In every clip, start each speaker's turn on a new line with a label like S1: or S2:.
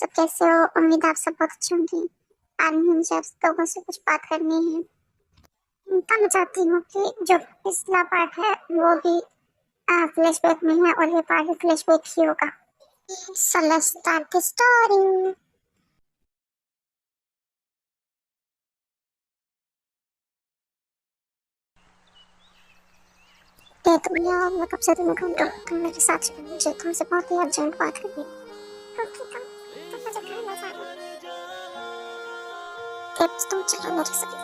S1: सब कैसे हो? उम्मीद आप सब बहुत अच्छे होंगे। आज मुझे आप लोगों से कुछ बात करनी है। तो मैं चाहती हूँ कि जो पिछला पार्ट है वो भी फ्लैशबैक में है और ये पार्ट भी फ्लैशबैक ही होगा। So let's start the story. तुम यहाँ मैं कब से तुम्हें ढूंढ रहा हूँ। तुम मेरे साथ चलो, मुझे तुमसे बहुत ही अर्जेंट बात करनी है। तुम मुझे घर ले जाना। तुम चलो मेरे साथ।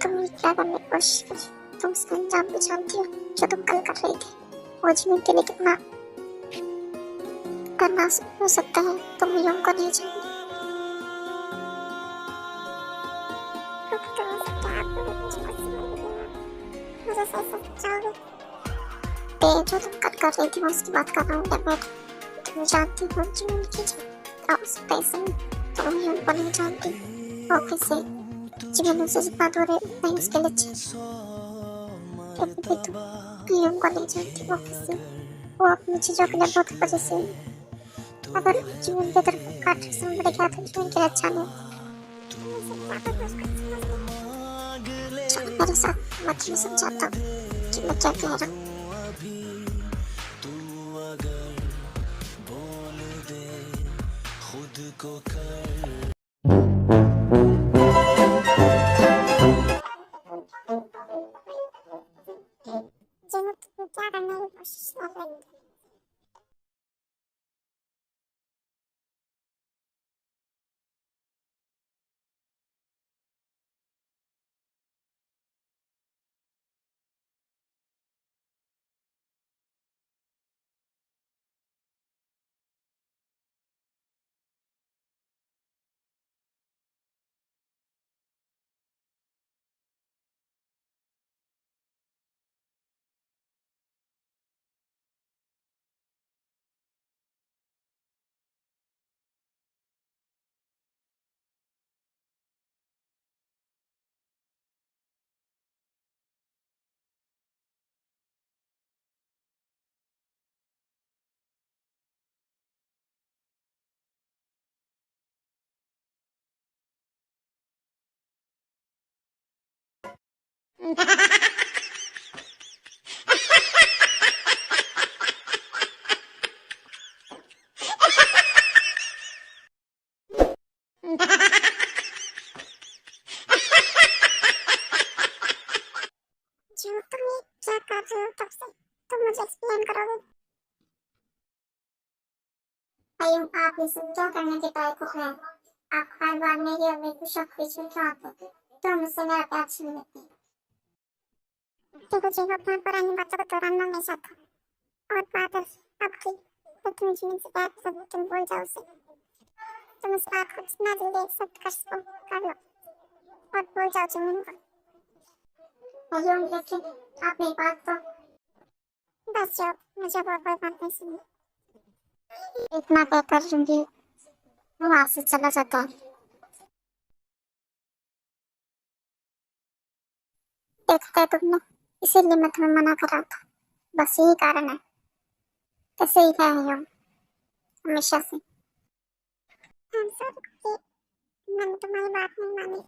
S1: तुम क्या करने की कोशिश करी? तुम उसका अंजाम भी जानती हो जो तुम कल कर रही थी। वो जीवन के लिए कितना करना हो सकता है तुम यूं को नहीं जानती। जो तुम कल कर रही थी मैं उसकी बात कर रहा हूँ। तुम जानती हो जीवन की उस पैसे तुम यूं को नहीं जानती। वो कैसे जीवन से जितना दूर है उतना ही उसके लिए तुम यूं को नहीं जानती। वो कैसे वो अपनी चीजों के लिए बहुत परेशान है। अगर जीवन की तरफ काट समझ गया तो जीवन के लिए अच्छा नहीं। चलो मेरे साथ मैं तुम्हें समझाता हूँ कि मैं क्या कह रहा हूँ। क्या करने की कोशिश कर रही है? जो तुम ये क्या कर रहे हो तब से तुम मुझे एक्सप्लेन करोगे? अय्युब आप ये सब क्या करने के लायक हो? आप हर बार मेरी और मेरे को शक बीच में क्यों आते हो? तो मुझसे मेरा प्यार छीन लेते हैं। देखो जी अपना पुरानी बातों को दोहराना हमेशा था और बात अब की तो तुम जीवन से प्यार सब तुम भूल जाओ उसे। तुम उस बात को जितना जल्दी एक्सेप्ट कर सको कर लो और भूल जाओ जीवन को। अय्युब लेकिन आप मेरी बात तो बस जाओ, मुझे और कोई बात नहीं सुननी। इतना कहकर लूंगी वो वहां से चला जाता है। देखते है तुमने, इसीलिए मैं तुम्हें मना कर रहा था। बस यही कारण है। कैसे ही है हम हमेशा से। मैंने तुम्हारी बात नहीं मानी।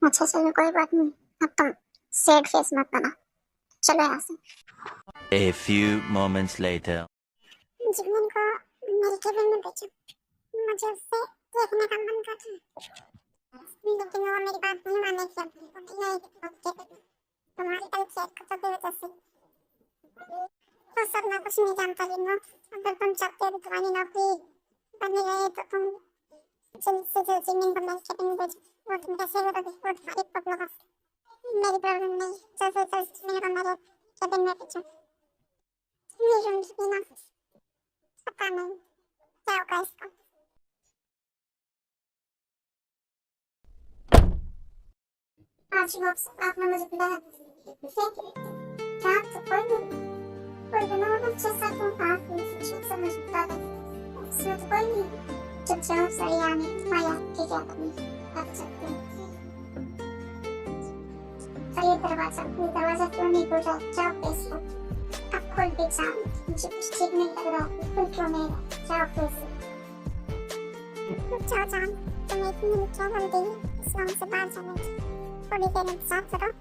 S1: अच्छा चलो कोई बात नहीं। अब तुम सैड फेस मत बना। चलो यहाँ से।
S2: A few moments later.
S1: जीवन को मेरे केबिन में भेजो। मुझे उससे देखने का मन कर रहा है। लेकिन वो मेरी बात नहीं मानेगी। तुम्हारी कल चेक को तो वजह से तो सब मैं कुछ नहीं जानता लिनो। अगर तुम चाहते हो तुम्हारी नौकरी बनी रहे तो तुम जल्द से जल्द जीवन को मेरे केबिन में भेजो। वो तुम कैसे करोगे वो तुम्हारी प्रॉब्लम है, मेरी प्रॉब्लम नहीं। जल्द से जल्द जीवन को मेरे केबिन में भेजो। नहीं रूम ना पता नहीं क्या होगा इसका। आज आपने मुझे बुलाया क्या? तो कोई नहीं। Polignować czasem trafi, że समझदार इसमें तो कोई नहीं जब जाओ सही आने माया के क्या कमी कर सकते हैं और ये दरवाजा क्यों नहीं खोल रहा जाओ पैसे अब खोल के जाओ मुझे कुछ ठीक नहीं लग रहा खुल क्यों नहीं रहा जाओ पैसे जाओ जान तुम्हें इतनी ट्रैवल दी इस्लाम से बाहर जाने की थोड़ी देर इंतजार करो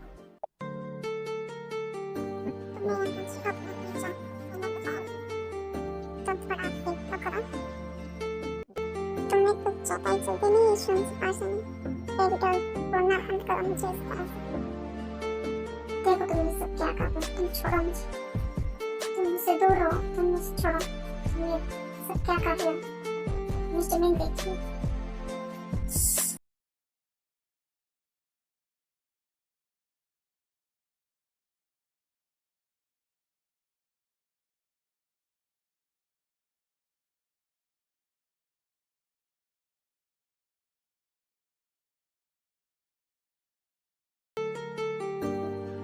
S1: तुम्हें यहाँ शॉप में जाओ मैंने बताया तो थोड़ा वेट तो करो तुमने कुछ ज्यादा ही जल्दी नहीं इस्लाम से बाहर जाने बेबी डॉल बोलना बंद करो मुझे इस तरह से देखो तुम ये सब क्या कर रहे हो तुम छोड़ो मुझे तुम मुझसे दूर रहो तुम मुझसे छोड़ो तुम ये सब क्या कर रहे हो मुझे नहीं देखिए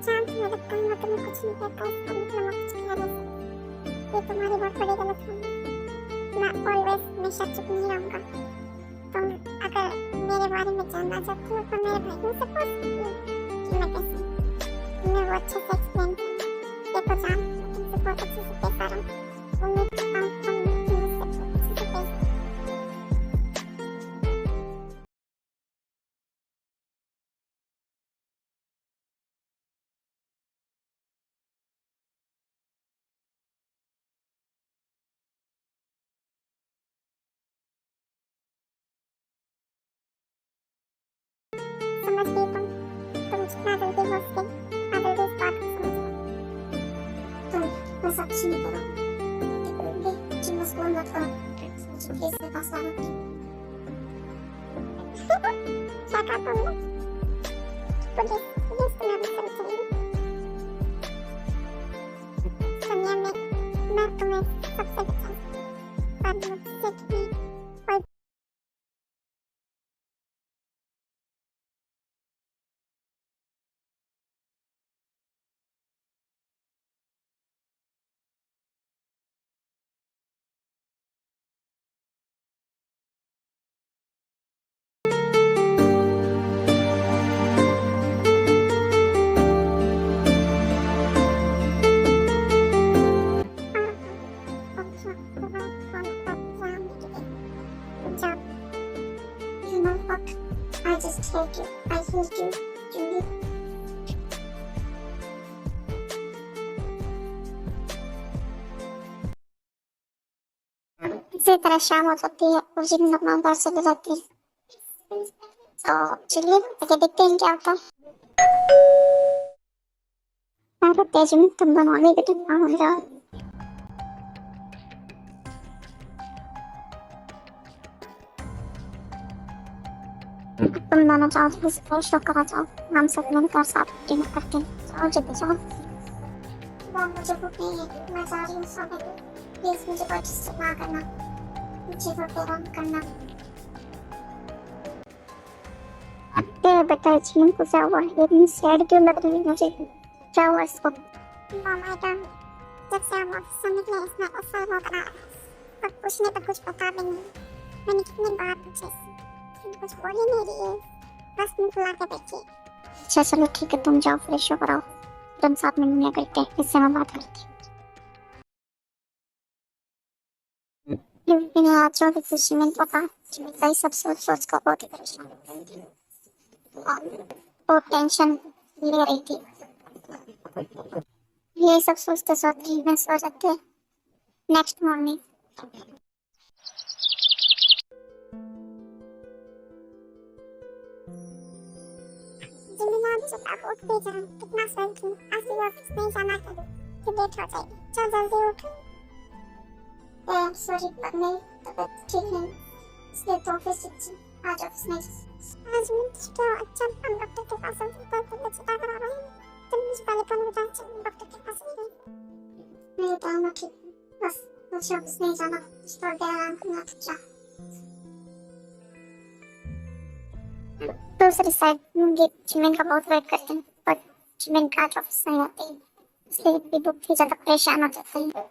S1: शांत हो लगता है तुम्हें कुछ नहीं कहता इसका मतलब कुछ कह रहे ये तुम्हारी बहुत बड़ी गलत है मैं ऑलवेज हमेशा चुप नहीं रहूंगा तुम अगर मेरे बारे में जानना चाहते हो तो मेरे भाई से पूछ सकती हो कि मैं कैसी हूँ तुम्हें वो अच्छे से एक्सप्लेन किया देखो जान मैं तुमसे बहुत अच्छे से पेश आ रहा हूँ उम्मीद करता हूँ तुम मुझसे अच्छे से पेश समझ गई तुम जितना जल्दी हो सके उतना जल्दी इस बात को समझ लो तुम बस अच्छी नहीं करो तुम मस्कुरा मत करो मुझे प्लीज से पास आना क्या कहा तुमने पुलिस तुम्हें भी सब चाहिए दुनिया में मैं तुम्हें सबसे बचा पर मुझसे तुम्हें कोई You know what? I just hate you. I hate you, Julie. इसी तरह शाम हो जाती है और जिन अपना घर चले जाती है तो चलिए आगे देखते हैं क्या होता है तेज में तुम दोनों आगे बेटे ना हो जाओ तुम दोनों जाओ तो फ्रेश होकर आ जाओ हम सब मिलकर साथ डिनर करते हैं जाओ जल्दी जाओ मुझे भूख नहीं है मैं जा रही हूँ सोने प्लीज मुझे कोई डिस्टर्ब ना करना मुझे तो तेरा करना तेरे बेटा जीवन को क्या हुआ इतनी सैड क्यों लग रही है मुझे क्या हुआ इसको मामा का जब से हम ऑफिस से निकले इसमें ऐसा हो रहा है पर पूछने पर कुछ पता भी नहीं मैंने कितनी बार पूछे कुछ बोल ही नहीं रही है बस मुंह फुला के बैठी अच्छा चलो ठीक है तुम जाओ फ्रेश होकर आओ तुम साथ में मिलने करते हैं इससे मैं बात करती हूँ मैंने आज जो डिसीजन में पता मैं सब सोच कर बहुत ही परेशान और टेंशन ले रही थी ये सब सोचते सोचते मैं सो जाते नेक्स्ट मॉर्निंग उठ भी जाऊं कितना सोई थी आज भी ऑफिस नहीं जाना है कि लेट हो जाएगी चल जल्दी उठ सॉरी पर नहीं तबीयत ठीक नहीं इसलिए तो ऑफिस आज ऑफिस नहीं आज मैं तो अच्छा हम डॉक्टर के पास तो तबीयत चिंता करा रहे हैं तुम मुझे पहले कौन बताया चल डॉक्टर के पास नहीं गई मैं तो मैं ठीक बस मुझे ऑफिस नहीं जाना थोड़ा देर आराम करना था दूसरी साइड मुझे चिमन का बहुत वेट करते हैं पर चिमन का ऑफिस नहीं आती इसलिए भी बहुत ही ज्यादा परेशान हो जाते हैं।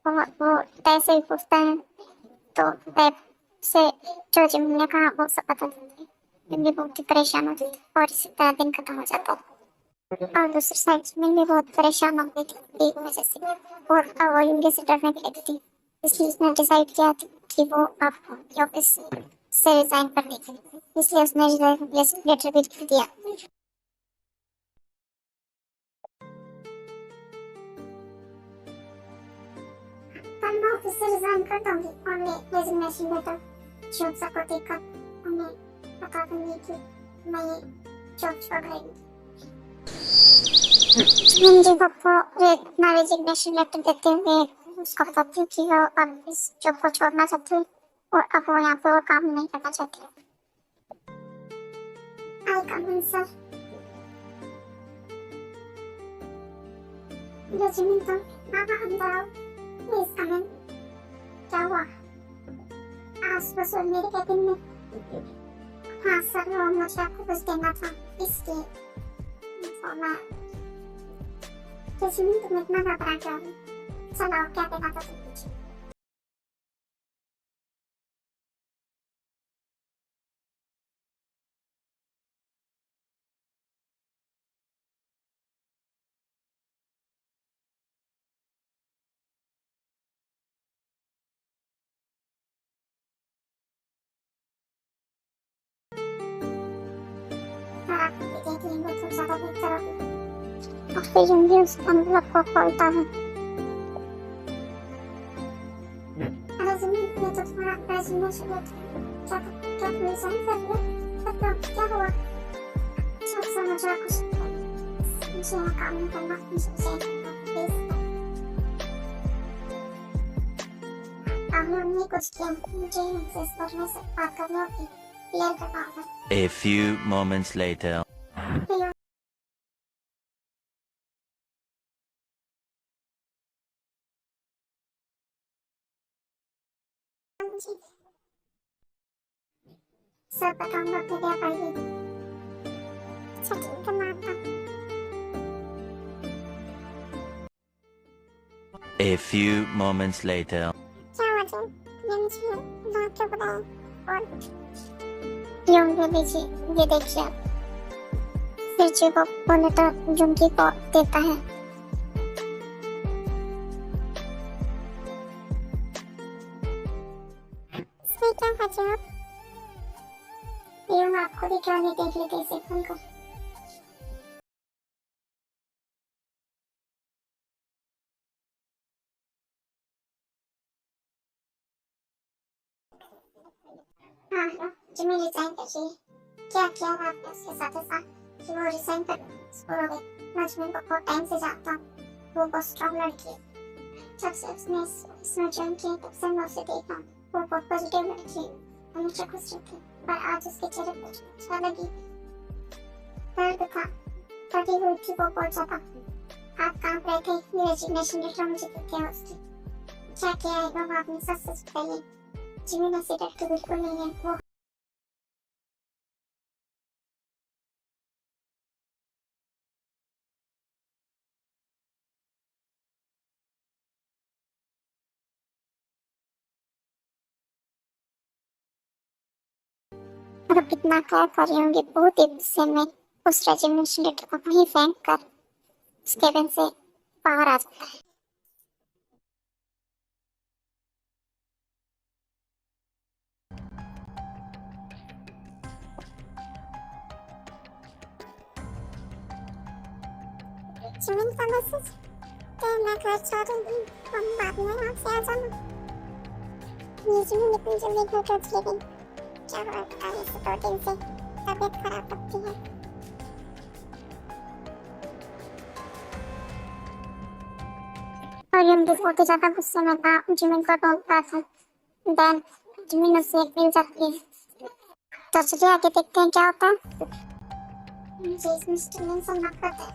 S1: और वो तय से ही पूछता है तो तय से जो जिमिन ने कहा वो सब बता देते हैं। भी बहुत ही परेशान हो जाती है और इसी तरह दिन खत्म हो जाता है। और दूसरी साइड जिमिन भी बहुत परेशान हो गई थी एक वजह से और अब वो युंगे से डरने लगी थी। इसलिए उसने डिसाइड किया कि वो अब ऑफिस से रिजाइन कर देगी। इसलिए उसने रिजाइन लेटर भी लिख दिया। कल मैं ऑफिस से रिजाइन कर दूंगी और मैं रेजिग्नेशन लेटर जॉब को देखकर उन्हें बता दूंगी कि मैं ये जॉब छोड़ रही हूँ। जी को अपना रेजिग्नेशन लेटर देते हुए उसको बताती हूँ कि वो अब इस जॉब को छोड़ना चाहती है और अब वो यहाँ पे और काम नहीं करना चाहती। आई कम इन सर। रेजिग्नेशन तो हाँ अंदर आओ। प्लीज कम इन। क्या हुआ? आज सुबह मेरे कैबिन में। हाँ सर वो मुझे आपको कुछ देना था इसलिए तो मैं रेजिग्नेशन तुम इतना घबरा क्यों? चलो क्या देना था तुम मुझे? और फिर यूंगी उस एनवलप को खोलता है। रेजिग्नेशन में तो तुम्हारा रेजिग्नेशन लेटर क्या तुम रिजाइन कर रहे हो? क्या हुआ? सब समझ रहा कुछ मुझे यहाँ काम नहीं करना मुझे रिजाइन करना प्लीज। हमने कुछ किया मुझे इनसे इस बारे में सब बात करनी होगी क्लियर करना होगा।
S2: A few moments later. Sir बताऊंगा कि क्या पाइए। अच्छा ठीक है मानता। A few moments later.
S1: क्या हुआ जी? ये मुझे बात क्यों बताया? और यूंगी लीजिए ये देखिए। फिर जी वो मॉनिटर यूंगी को देता है। इसमें क्या है जी आप? यूं आपको भी क्यों नहीं देख लेते इसे फोन को? हाँ जिम्मी रिजाइन कर रही है। क्या किया आपने उसके साथ ऐसा कि वो रिजाइन कर छोड़ोगे? मैं जिम्मी को बहुत टाइम से जानता हूँ। वो बहुत स्ट्रॉन्ग लड़की है। जब से उसने इसमें ज्वाइन किया तब से मैं उसे देखा। वो बहुत पॉजिटिव लड़की है। हमेशा खुश रहती है। पर आज उसके चेहरे पर अच्छा लगी दर्द था। तभी हुई थी वो बहुत ज्यादा। आप कांप रहे थे। ये रेजिग्नेशन लेटर मुझे देते हैं उसकी। क्या किया है वो आपने सच सच बताइए। जिम्मी ने से डर तो बिल्कुल नहीं है। वो अब इतना क्या कर रही होंगी बहुत ही गुस्से में उस रेजिग्नेशन लेटर को वहीं फेंक कर उस केबिन से बाहर आ जाता है। जिमिन का मैसेज कि मैं घर जा रही हूँ। हम बाद में आपसे आ जाना। ये जिमिन इतनी जल्दी घर क्यों चली गई? क्या हुआ पता नहीं इसे 2 दिन से तबीयत खराब लगती है। और हम बहुत ही ज्यादा गुस्से में था। जिमिन को टोकता था। देन जिमिन उसे एक मिल जाती है। तो चलिए आगे देखते हैं क्या होता है। मुझे इस मिस्टर से नफरत है।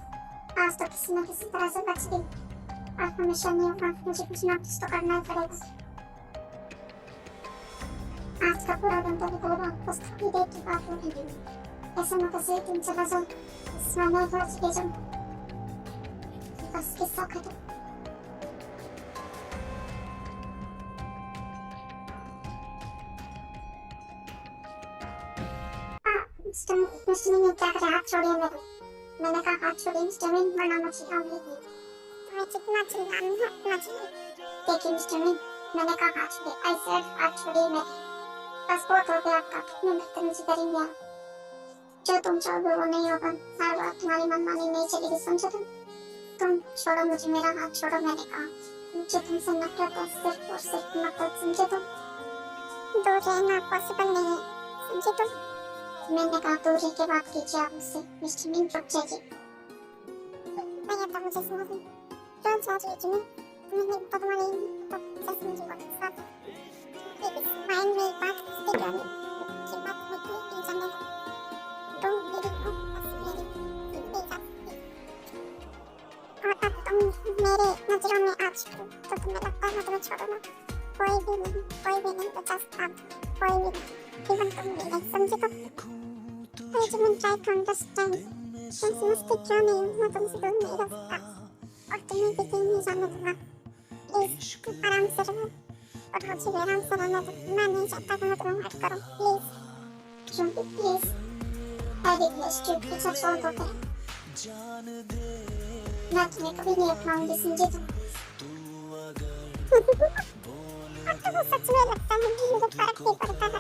S1: आज तो किसी न किसी तरह से बच गई। और हमेशा नहीं होगा। मुझे कुछ ना कुछ तो करना ही पड़ेगा। आज का पूरा दिन तो निकलेगा। बस थोड़ी देर की बात होगी। ऐसे में कैसे दिन चला जाए। इसमें मैं घर चले जाऊँ। बस किस्सा खत्म। मिस्टर मिस्टर ने क्या करा, हाथ छोड़िए मेरे। मैंने कहा हाथ छोड़िए मिस्टर ने, वरना मैं चिल्लाऊंगी।
S2: तुम्हें जितना चिल्लाना है उतना चिल्लाओ।
S1: देखिए मिस्टर ने, मैंने कहा हाथ छोड़िए, आई सेड हाथ छोड़िए मेरे। बस बहुत हो गया आपका, मैं बदतमीजी करेंगे आप। जो तुम चाहोगे वो नहीं होगा, हर बात तुम्हारी मनमानी नहीं चलेगी, समझे तुम छोड़ो मुझे, मेरा हाथ छोड़ो। मैंने कहा मुझे तुमसे नफरत है, सिर्फ और सिर्फ नफरत, समझे तुम।
S2: दूर रहना पॉसिबल नहीं है, समझे तुम।
S1: मैंने कहा दूरी की बात कीजिए आप मुझसे। मिस्टर मीन रुक जाइए।
S2: भैया तो मुझे सुना दे, रोज जा रही हूँ तुम्हें नहीं पता, तुम्हारी तो जैसे मुझे बहुत गुस्सा आता है। एक माइंड में एक बात घुसती जा रही कि बात मैं नहीं जानने का, तुम मेरी हो बस मेरी बेइज्जती। और अब तुम मेरे नजरों में आ चुके हो, तो तुम्हें लगता है मैं तुम्हें छोड़ूंगा? कोई भी नहीं बचा सकता, कोई भी नहीं, इवन तुम भी नहीं, समझे तुम। I didn't try to understand. तुम समझते क्यों नहीं हो, मैं तुमसे दूर नहीं रह सकता और तुम्हें भी कहीं नहीं जाने दूंगा। प्लीज आराम से रहो और मुझे भी आराम से रहने दो। मैं नहीं चाहता कि मैं तुम्हें हर्ट करूं, प्लीज।
S1: क्यों प्लीज, आई रिक्वेस्ट यू पीछे छोड़ दो मेरा। मैं तुम्हें कभी नहीं अपनाऊंगी, समझे तुम।
S2: अब तो वो सच में लगता है कि मुझे फर्क नहीं पड़ता है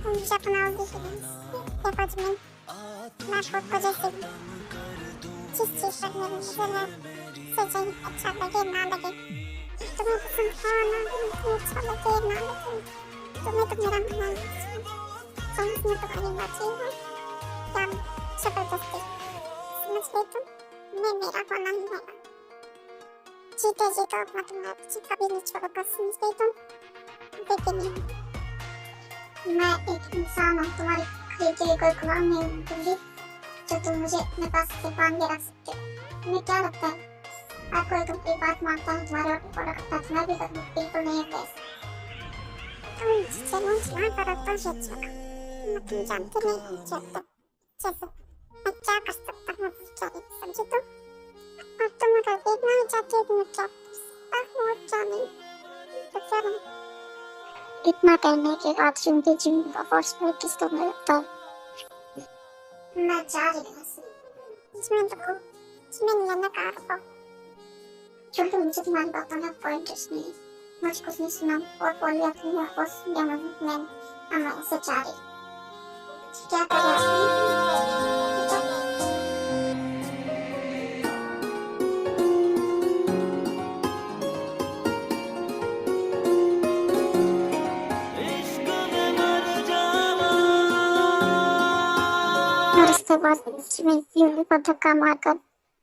S2: तुम मुझे अपनाओगे कि नहीं। देखो जिमिन, मैं खुद को जैसे जिस चीज पर मेरी नजर है से चाहिए, अच्छा लगे ना लगे, तुम्हें पसंद हो ना हो, तुम्हें अच्छा लगे ना लगे, तुम्हें तो मेरा मना नहीं, तो उसमें तुम्हारी मर्जी है या जबरदस्ती, समझ गई तुम। मैं मेरा होना ही है, जीते जी तो अपना तुम्हें कभी नहीं छोड़ूंगा, समझ गई तुम। लेकिन
S1: मैं एक इंसान हूँ, तुम्हारी खरीद के लिए कोई गुलाम नहीं हूँ, तुझे जो तुम मुझे अपने पास से बांध के रख सकते हो। तुम्हें क्या लगता है आप कोई तुम एक बात मानता है तुम्हारे ऑर्डर को रखता है, मैं भी करूँ, बिल्कुल नहीं है कैसे।
S2: तुम चैलेंज ना करो तो ये अच्छा, मैं तुम जानते नहीं जैसे जैसे मैं क्या कर सकता हूँ बेचारी, समझे तुम। और तुम अगर देखना ही चाहती हो तो मैं क्या कर सकता हूँ और क्या नहीं, तो क्या नहीं।
S1: इतना कहने के बाद जिंदगी जीने का फोर्सफुल किस तो मैं लगता है। मैं जा रही हूँ
S2: इसमें तो इसमें लेने का रखो,
S1: क्योंकि मुझे तुम्हारी बातों में कोई इंटरेस्ट नहीं है। मुझे कुछ नहीं सुना और बोल लिया तुमने और सुन लिया मैं ऐसे जा रही क्या कर रहा और इसके बाद मैं यूं को धक्का मारकर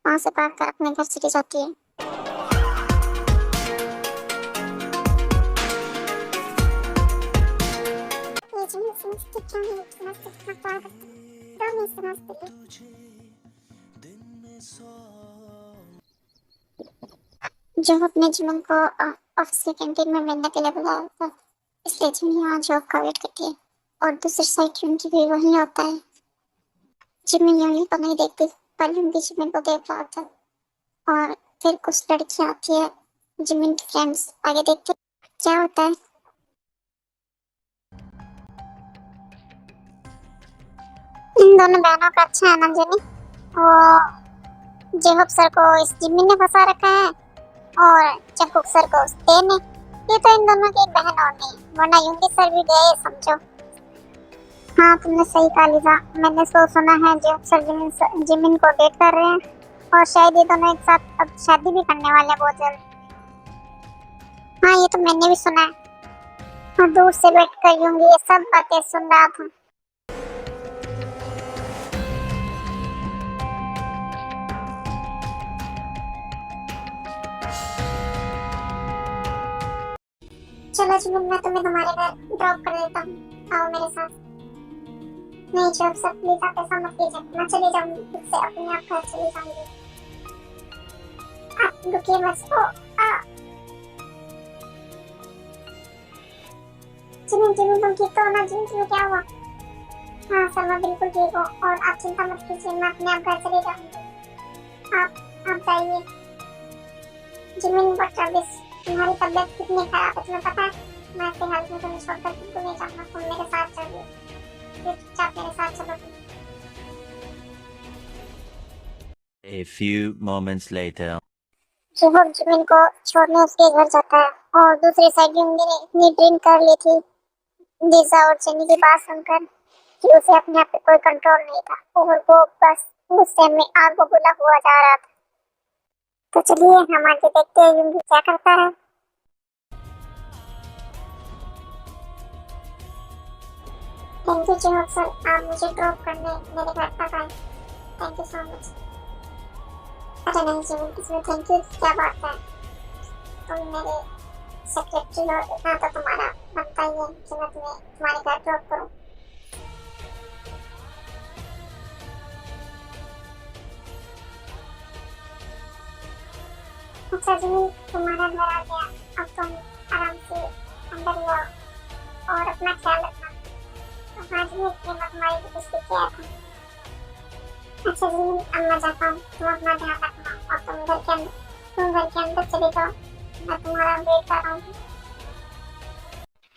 S1: वहां से भागकर अपने घर चली जाती है।
S2: ये जो मैं समझती क्यों नहीं, समझती कितना प्यार करती हूँ, तो नहीं समझती।
S1: जब अपने जीवन को ऑफिस के कैंटीन में मिलने के लिए बुलाया था, इसलिए जिमी यहाँ जॉब का वेट करती है और दूसरी साइड क्योंकि भी वहीं होता है। जिमी यूं को नहीं देखती पर यूं भी जिमी को देख रहा था और फिर कुछ लड़कियां आती है, जिमी की फ्रेंड्स, आगे देखते क्या होता है। इन दोनों बहनों का अच्छा है ना जिमी, वो जेहब सर को इस जिमी ने फंसा रखा है और चकुक सर को उस ते ने। ये तो इन दोनों की बहन और नहीं, वरना यूंगी सर भी गए समझो। हाँ तुमने सही कहा लीजा, मैंने तो सुना है जेहब सर जिमिन को डेट कर रहे हैं और शायद ये दोनों एक साथ अब शादी भी करने वाले हैं बहुत जल्द। हाँ ये तो मैंने भी सुना है और दूर से बैठ कर यूंगी ये सब बातें सुन रहा था। चलो जिमिन मैं तुम्हें तुम्हारे घर ड्रॉप कर देता हूँ, आओ मेरे साथ। नहीं जब सब प्लीज आप ऐसा मत कीजिए, मैं चली जाऊंगी खुद से अपने आप घर चली जाऊंगी। आप रुकिए बस। जिमिन जिमिन तुम ठीक तो हो ना? जिमिन तुम्हें क्या हुआ? हाँ सर मैं बिल्कुल ठीक हूँ और आप चिंता मत कीजिए, मैं अपने आप घर चली जाऊंगी। आप जाइए। जिमिन बट रबिश, तुम्हारी तबीयत कितनी खराब है तुम्हें पता है? मैं फिलहाल में तुम्हें छोड़कर बिल्कुल नहीं जाऊंगा, तुम मेरे साथ चलिए, चुपचाप मेरे साथ चलो तुम।
S3: A few moments later.
S1: Shivam Jimin को छोड़ने उसके घर जाता है और दूसरी साइड युंगी ने इतनी ड्रिंक कर ली थी दिशा और चेनी की बात सुनकर कि उसे अपने आप पे कोई कंट्रोल नहीं था और वो बस गुस्से में आग बबूला हुआ जा रहा था। तो चलिए हम आगे देखते हैं युंगी क्या करता है। थैंक यू जिहोक सर, आप मुझे ड्रॉप करने मेरे घर तक आए, थैंक यू सो मच। अरे नहीं जिमिन, इसमें थैंक यू क्या बात है, तुम मेरे सेक्रेटरी हो, इतना तो तुम्हारा बनता ही है कि मैं तुम्हें तुम्हारे घर ड्रॉप करूं। अच्छा जिमिन, तुम्हारा घर आ गया, अब तुम आराम से अंदर ही आओ और अपना ख्याल रखना। आज भी इतनी तुम्हारी बिस्किट किया था। अच्छा जिमिन, अब मैं जाता हूँ, तुम अपना ध्यान रखना और तुम घर के अंदर चले जाओ, मैं तुम्हारा वेट कर रहा हूँ।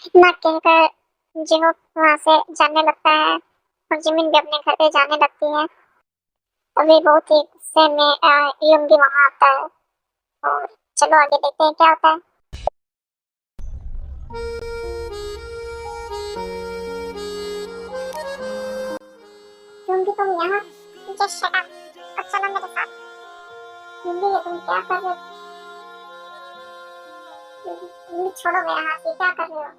S1: इतना कहकर जिहोक वहाँ से जाने लगता है और जिमिन भी अपने घर पे जाने लगती है। अभी बहुत ही गुस्से में युंगी वहाँ आता है और चलो आगे देखते हैं क्या होता है। युंगी तुम यहाँ, जस्ट शट अप और चलो मेरे साथ। युंगी ये तुम क्या कर रहे हो? युंगी छोड़ो मेरा हाथ, ये क्या कर रहे हो?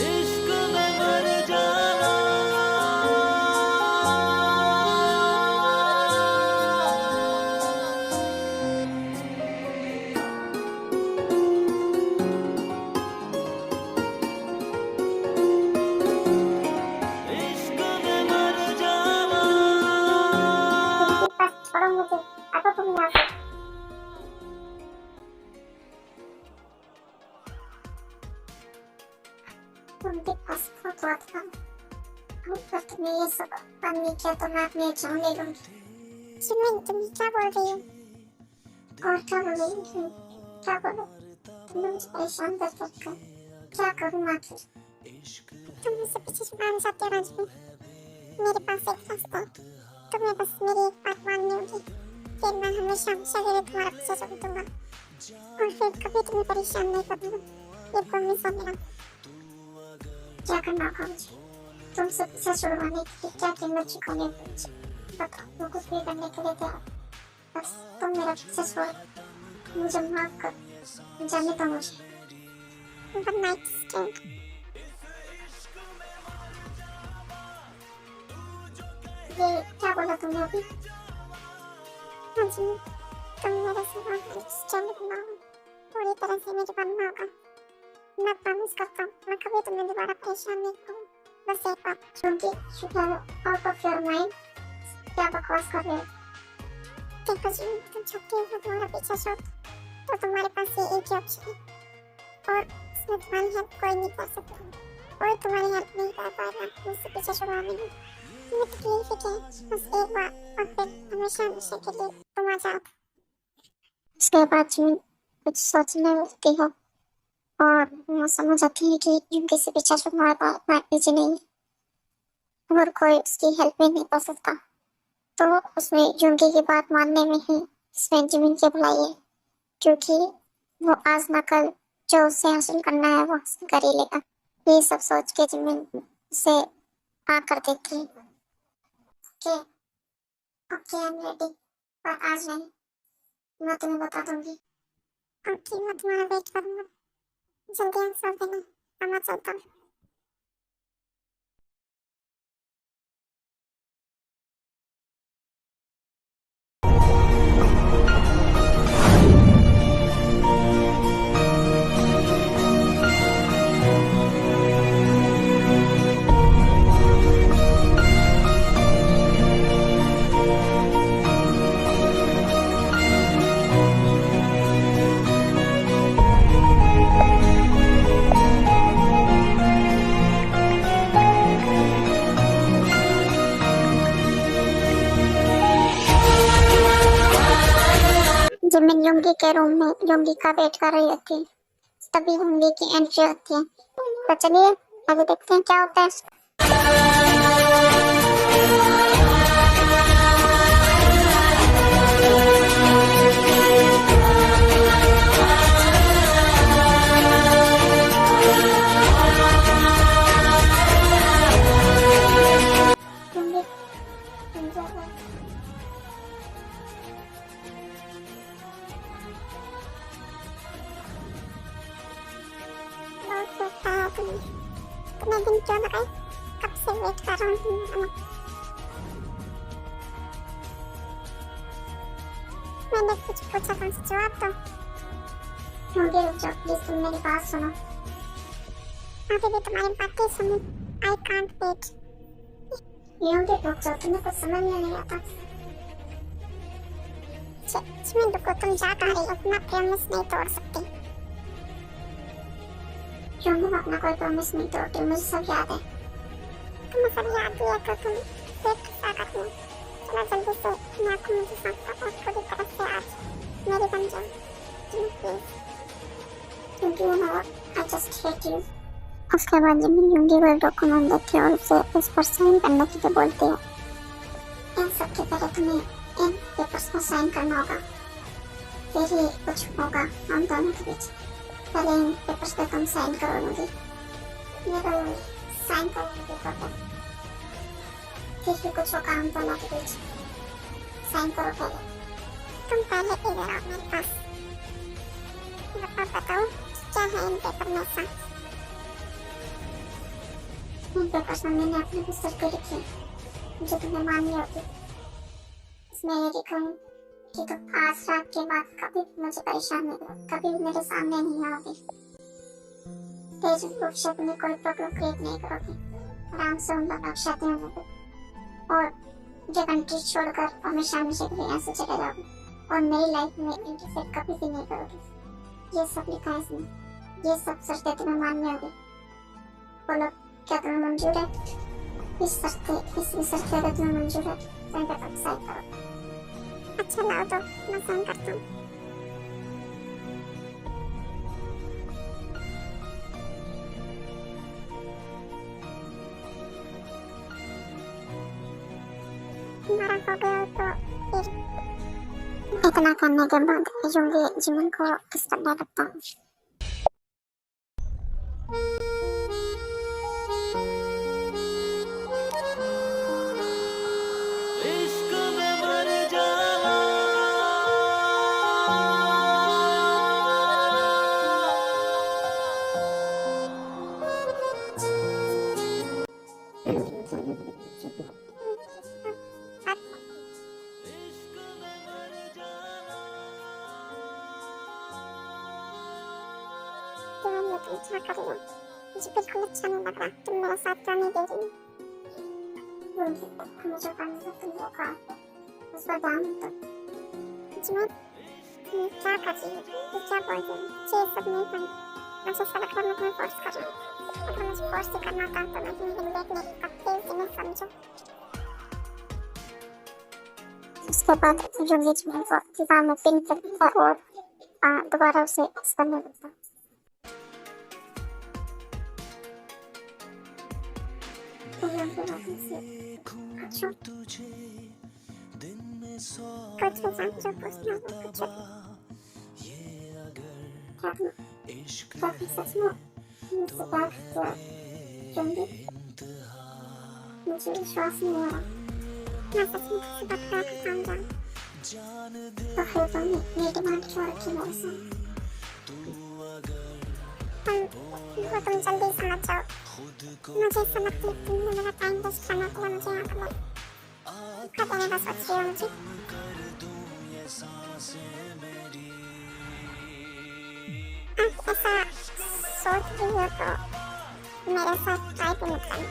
S3: इश्क में मर जाना, इश्क में मर जाना।
S1: बस छोड़ो मुझे, हटो तुम यहाँ से। उनके पास बहुत हुआ था, ऊपर तुमने ये सब काम नहीं किया तो मैं अपने जान ले लूंगी। जिमिन तुम क्या बोल रही हो? और क्या बोल रही हो? क्या बोलो? तुमने मुझे परेशान कर रखा है, क्या करूँ आखिर?
S2: तुम मुझसे पीछे छुड़ाना चाहते हो राजवी? मेरे पास एक रास्ता है, तुम्हें बस मेरी एक बात माननी होगी, फिर मैं हमेशा हमेशा के लिए तुम्हारा पीछा छोड़ दूंगा और फिर कभी तुम्हें परेशान नहीं करूंगा, ये प्रॉमिस है मेरा।
S1: क्या करना होगा मुझे? तुमसे पीछा छुड़वाने के लिए क्या कीमत चुकानी होगी मुझे? बताओ, मैं कुछ भी करने के लिए तैयार हूँ, बस तुम मेरा पीछा छोड़, मुझे माफ कर, जाने दो मुझे।
S2: One night stand.
S1: ये क्या बोला तुमने अभी?
S2: हाँ जी, तुम मेरे से one night stand बनाओ, पूरी तरह से मेरी बनना होगा। मैं प्रॉमिस करता हूँ, मैं कभी तुम्हें दोबारा परेशान नहीं करूँगा, बस एक बात।
S1: क्योंकि शुक्र आउट ऑफ योर माइंड, क्या बकवास कर रहे हो?
S2: देखो जी, तुम चाहती हो मैं तुम्हारा पीछा छोड़, तो तुम्हारे पास ये एक ही ऑप्शन है और इसमें तुम्हारी हेल्प कोई नहीं कर सकता, कोई तुम्हारी हेल्प नहीं कर पाएगा मुझसे पीछा छुड़वाने में। तुम्हें तकलीफ है क्या? बस एक बार और फिर हमेशा हमेशा के लिए तुम आ जाओ।
S1: उसके बाद तुम कुछ सोचने लगती हो और वो समझ आती है कि युंगी से पीछा छुड़वाना इतना इजी नहीं है और कोई उसकी हेल्प भी नहीं कर सकता। तो उसमें युंगी की बात मानने में ही इसमें जिमिन की भलाई है, क्योंकि वो आज न कल जो उसे हासिल करना है वो हासिल कर ही लेगा। ये सब सोच के जिमिन उसे हाँ कर देती है। Okay okay I am ready, पर आज नहीं, मैं तुम्हें बता दूंगी।
S2: ओके, मैं तुम्हारा वेट करूँगा, जल्दी आंसर देना, अब मैं चलता हूँ।
S1: जब मैं योंगी के रूम में योंगी का वेट कर रही थी तभी योंगी की एंट्री होती है। तो चलिए अभी देखते हैं क्या होता है।
S2: बहुत सोचता है तुम्हें दिन क्यों लगाई, कब से वेट कर रहा हूँ तुम्हारा। मैंने कुछ पूछा तुमसे, जवाब दो।
S1: योंगी रुक जाओ प्लीज, तुम मेरी बात सुनो।
S2: अभी भी तुम्हारी बातें सुनूं, आई कांट वेट।
S1: योंगी रुक जाओ, तुम्हें कुछ समझ में नहीं आता।
S2: जिमिन रुको, तुम जा कहाँ रही हो, अपना प्रॉमिस नहीं तोड़ सकती।
S1: क्यों मैं अपना कोई प्रॉमिस नहीं तोड़ती, मुझे सब याद है।
S2: तुम्हें सब याद दिया तो तुम वेट क्या करती हो। चलो जल्दी से, मैं आपको मुझे सांस और पूरी तरह से आज मेरी बन जाओ जिमिन प्लीज।
S1: क्योंकि you know I just hate you. उसके बाद जिमिन योंगी को एक डॉक्यूमेंट देती है और उसे उस पर साइन करने के लिए बोलती है। इन सब के पहले तुम्हें इन पेपर्स पर साइन करना होगा, फिर ही कुछ होगा हम दोनों के बीच। पहले इन पेपर्स पे तुम साइन करो योंगी। ये लो योंगी, साइन करो पेपर पे, फिर ही कुछ होगा हम दोनों के बीच। साइन करो पहले।
S2: तुम पहले इधर आओ मेरे पास। बताओ क्या है इन पेपर में ऐसा।
S1: इन पेपर्स में मैंने अपने बिस्तर पे लिखी जो तुम्हें माननी होगी। इसमें ये लिखा हूँ कि तुम आज रात के बाद कभी भी मुझे परेशान नहीं करो, कभी भी मेरे सामने नहीं आओगे। तेज भविष्य में कोई प्रॉब्लम क्रिएट नहीं करोगे, आराम से उन लोग शादी होने दो और ये कंट्री छोड़कर हमेशा हमेशा के लिए यहाँ से चले जाओगे और मेरी लाइफ में इंटरफेयर कभी भी नहीं करोगे। ये सब लिखा है इसमें, ये सब शर्तें तुम्हें माननी होगी। बोलो क्या तुम्हें मंजूर है? इस शर्तें अगर तुम्हें मंजूर है तो इन पे तुम साइन करो।
S2: अच्छा लाओ तो मैं साइन करता हूँ। तुम्हारा हो गया तो फिर
S1: इतना करने के बाद योंगी जिमिन को किस करने लगता है।
S3: इश्क में मर जावा, इश्क में मर जावा।
S2: जिमिन ये तुम क्या कर रही हो, मुझे बिल्कुल अच्छा नहीं लग रहा। तुम मेरा साथ क्यों नहीं दे रही।
S1: योंगी तुम्हें जो करना है तुम वो करो, उस पर ध्यान दो।
S2: जिमिन तुम क्या कर रही हो, ये क्या बोल रही हो। ये सब नहीं करना, मुझे ऐसा लग रहा है मैं तुम्हें फोर्स कर रहा हूँ। अगर मुझे फोर्स ही करना था तो मैं तुम्हें हिम्मत नहीं करती, तुम्हें समझो।
S1: उसके बाद योंगी जिमिन को दीवार में पिन कर देता है और दोबारा उसे किस करने लगता है। तो योंगी वापस से अच्छा
S2: कुछ भी समझो, पूछना हो पूछो।
S1: क्या तुम सच में मुझसे प्यार करते हो योंगी? मुझे विश्वास नहीं हो रहा।
S2: मैं सच में किसी बात प्यार करता हूँ जान।
S1: तो फिर तुमने ये डिमांड क्यों रखी मेरे से?
S2: वो तुम जल्दी समझ जाओ। मुझे ऐसा लगता है कि तुमने मेरा टाइम वेस्ट करने के लिए मुझे यहाँ पर देने का सोच रही हो मुझे। आप ऐसा सोच रही हो तो मेरे साथ ट्राई भी मत करना।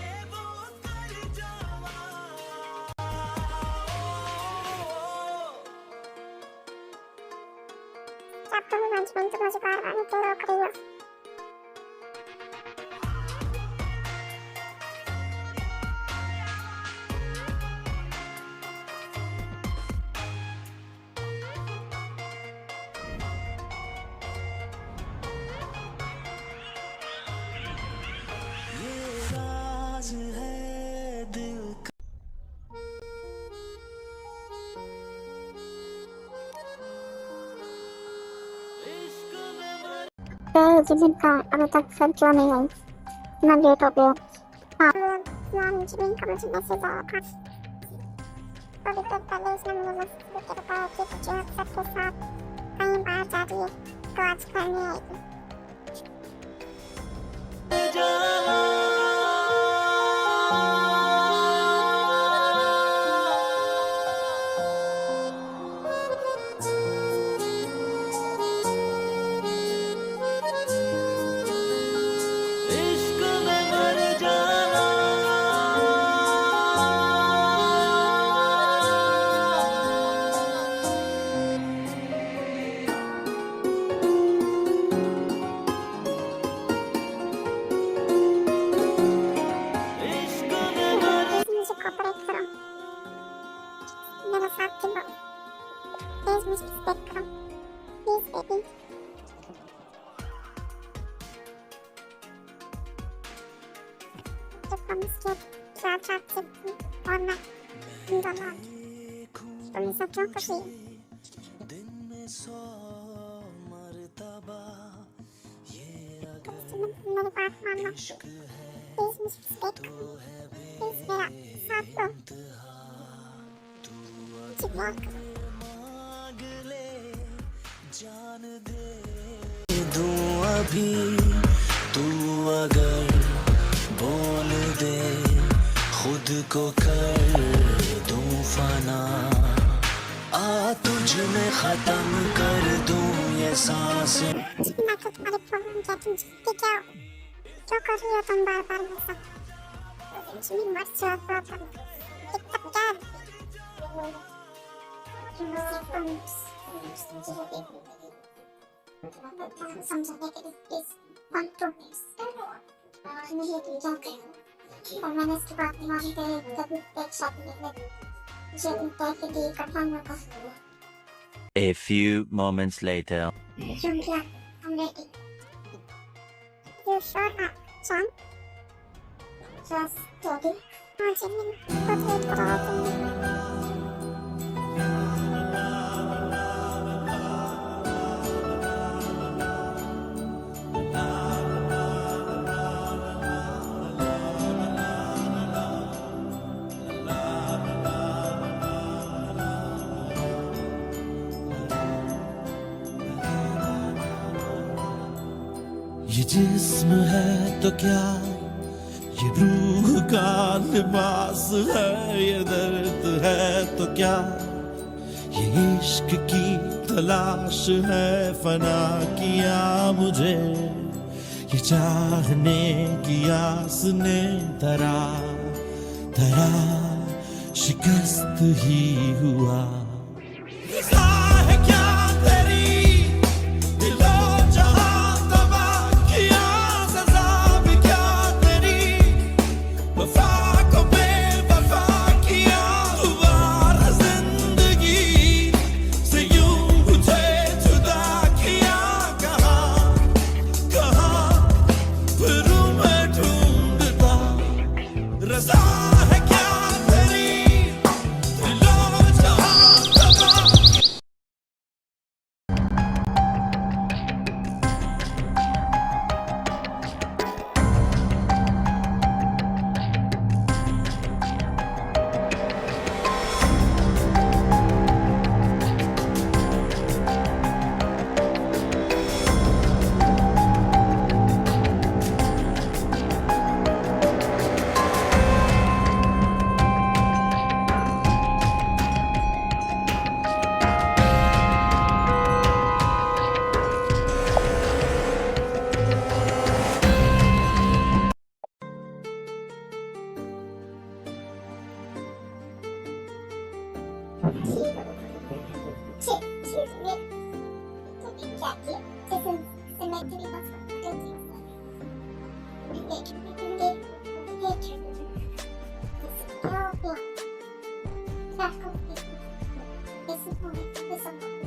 S2: आप तो मंजूर तो मुझे बार बार क्यों रोक रही हो।
S1: जिनका अभी तक सर क्यों नहीं आई, इतना लेट हो गया।
S2: यार मुझे भी इनका मुझे मैसेज आया था थोड़ी देर पहले। उसने मुझे मैसेज करके बताया कि तुझे अक्सर के साथ कहीं बाहर जा रही है, तो आज घर नहीं आएगी।
S3: इश्क में मर जाना इश्क में मर
S2: मुझे कोऑपरेट करो, मेरा साथ दो, प्लीज मुझे रिस्पेक्ट करो, प्लीज बेबी। जो प्रॉमिस किया था कि आज रात से और मैं हम दोनों तुम सब क्यों खुशी हो?
S3: दिन में 100 मर्तबा ये
S2: मेरी बात मानो, प्लीज मुझे रिस्पेक्ट करो, प्लीज मेरा साथ दो, मुझे इग्नोर करो।
S3: मांग ले जान दे दूं अभी तू अगर बोल दे खुद को कर दूं फना आ तुझ में खत्म कर दूं ये सांसें
S2: मैं तो तुम्हारे प्रॉब्लम क्या तुम जानते क्या हो? क्यों कर रही हो तुम बार बार मेरे साथ? मुझे मत जाओ प्रॉब्लम इतना प्यार
S1: समझाने के लिए प्लीज कॉम्प्रोमाइज मुझे तुम क्या करो, और मैंने इसकी बात नहीं मानी तेरे तभी एक साथ निकले मुझे तय के लिए कठिन होगा।
S4: A few moments later.
S1: सुन लिया, हम ready.
S2: You sure are, John?
S1: Just ready.
S2: हाँ जी, मैं बहुत वेट कर रहा हूँ।
S3: ये जिस्म है तो क्या ये रूह का लिबास है, ये दर्द है तो क्या ये इश्क की तलाश है। फना किया मुझे ये चाहने की आस ने धरा धरा शिकस्त ही हुआ।
S1: This is